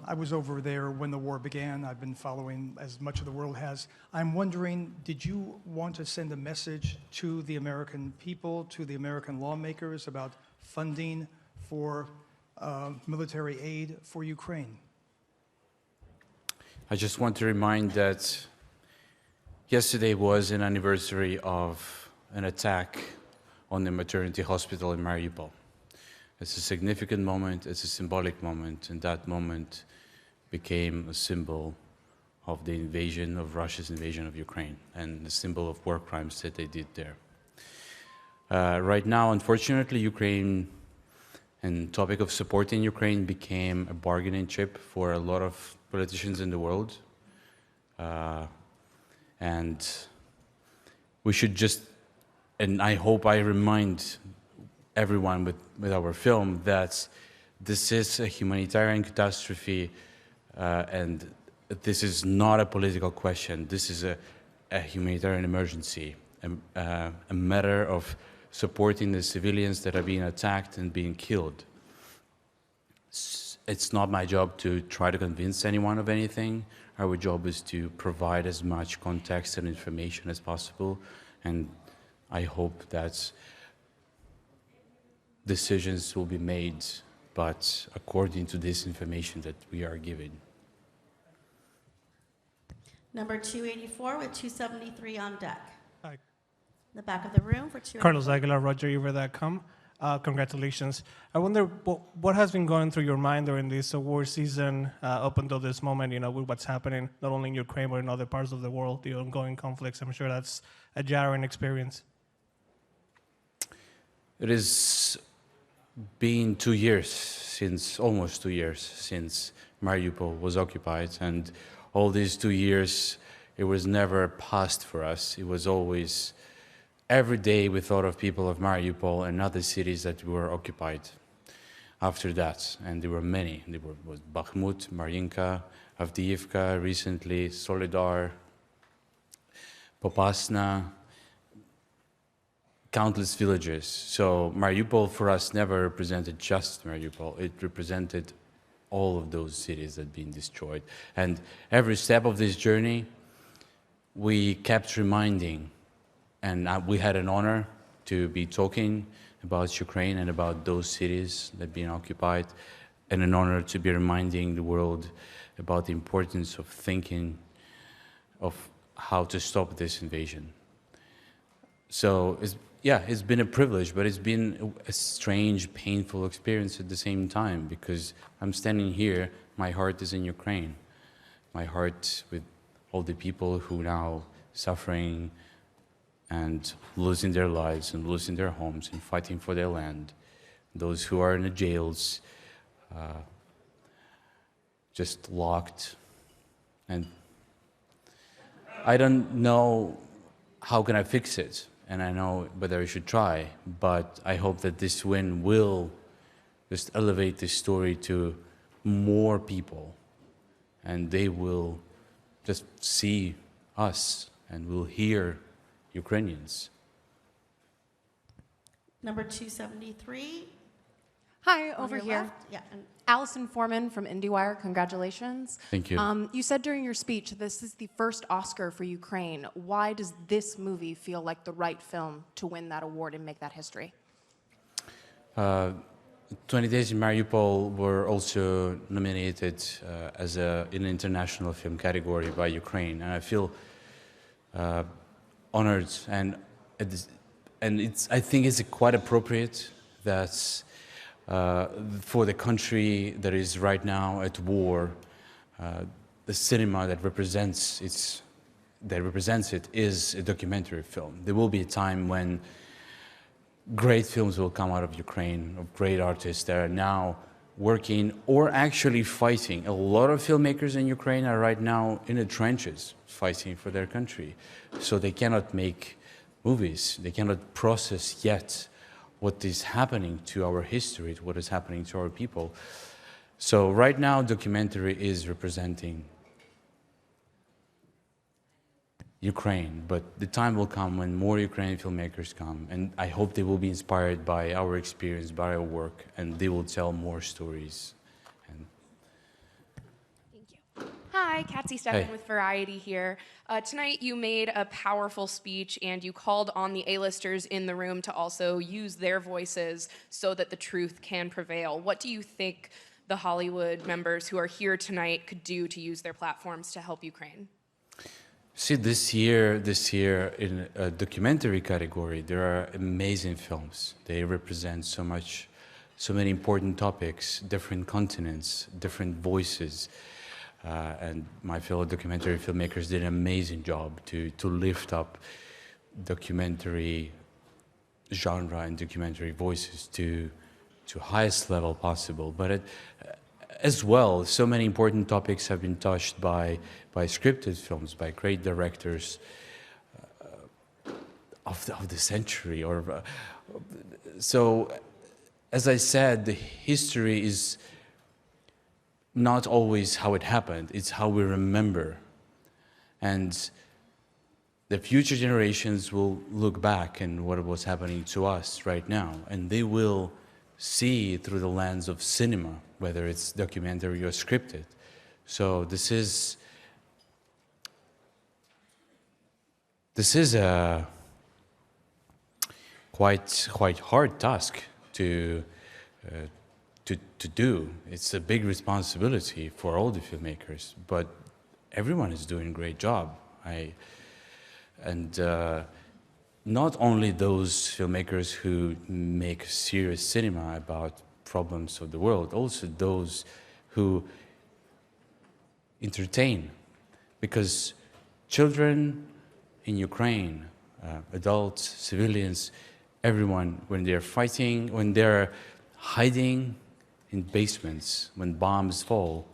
I was over there when the war began. I've been following as much of the world has. I'm wondering, did you want to send a message to the American people, to the American lawmakers about funding for military aid for Ukraine? I just want to remind that yesterday was an anniversary of an attack on the maternity hospital in Mariupol. It's a significant moment, it's a symbolic moment, and that moment became a symbol of the invasion, of Russia's invasion of Ukraine, and the symbol of war crimes that they did there. Right now, unfortunately, Ukraine and topic of supporting Ukraine became a bargaining chip for a lot of politicians in the world. And we should just, and I hope I remind everyone with our film that this is a humanitarian catastrophe and this is not a political question. This is a humanitarian emergency, a matter of supporting the civilians that are being attacked and being killed. It's not my job to try to convince anyone of anything. Our job is to provide as much context and information as possible, and I hope that decisions will be made, but according to this information that we are given. Number 284 with 273 on deck. Hi. In the back of the room for 284. Carlos Aguilar, RogerEver.com. Congratulations. I wonder what has been going through your mind during this war season up until this moment, you know, with what's happening, not only in Ukraine, but in other parts of the world, the ongoing conflicts. I'm sure that's a jarring experience. It has been 2 years, almost 2 years, since Mariupol was occupied, and all these 2 years, it was never past for us. It was always, every day we thought of people of Mariupol and other cities that were occupied after that, and there were many. There was Bakhmut, Mariinka, Avdiivka, recently, Solidar, Popasna, countless villages. So Mariupol for us never represented just Mariupol. It represented all of those cities that had been destroyed. And every step of this journey, we kept reminding, and we had an honor to be talking about Ukraine and about those cities that had been occupied, and an honor to be reminding the world about the importance of thinking of how to stop this invasion. So it's been a privilege, but it's been a strange, painful experience at the same time, because I'm standing here, my heart is in Ukraine. My heart with all the people who now suffering and losing their lives and losing their homes and fighting for their land. Those who are in the jails, just locked. And I don't know how can I fix it, and I know whether I should try, but I hope that this win will just elevate this story to more people, and they will just see us and will hear Ukrainians. Number 273. Hi, on over your here. left. Yeah, and Allison Foreman from IndieWire, congratulations. Thank you. You said during your speech this is the first Oscar for Ukraine. Why does this movie feel like the right film to win that award and make that history? 20 Days in Mariupol were also nominated as in an international film category by Ukraine, and I feel honored, and I think it's quite appropriate that for the country that is right now at war, the cinema that represents it is a documentary film. There will be a time when great films will come out of Ukraine, of great artists that are now working or actually fighting. A lot of filmmakers in Ukraine are right now in the trenches fighting for their country. So they cannot make movies. They cannot process yet what is happening to our history, what is happening to our people. So right now, documentary is representing Ukraine, but the time will come when more Ukrainian filmmakers come, and I hope they will be inspired by our experience, by our work, and they will tell more stories. And Hi, Katsy Steffen Hey. with Variety here. Tonight you made a powerful speech and you called on the A-listers in the room to also use their voices so that the truth can prevail. What do you think the Hollywood members who are here tonight could do to use their platforms to help Ukraine? See, this year in a documentary category, there are amazing films. They represent so many important topics, different continents, different voices. And my fellow documentary filmmakers did an amazing job to lift up documentary genre and documentary voices to highest level possible. But as well, so many important topics have been touched by scripted films, by great directors of the century. So, as I said, the history is not always how it happened, it's how we remember. And the future generations will look back and what was happening to us right now, and they will see through the lens of cinema, whether it's documentary or scripted. So this is a quite hard task to do. It's a big responsibility for all the filmmakers, but everyone is doing a great job. Not only those filmmakers who make serious cinema about problems of the world, also those who entertain, because children in Ukraine, adults, civilians, everyone, when they're fighting, when they're hiding in basements, when bombs fall,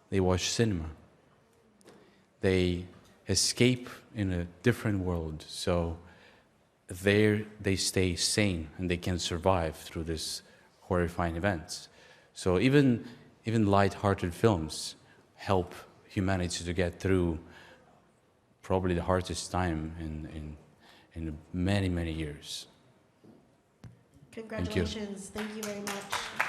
they watch cinema. They escape in a different world, so there they stay sane and they can survive through this horrifying events. So even light-hearted films help humanity to get through probably the hardest time in many years. Congratulations. Thank you very much.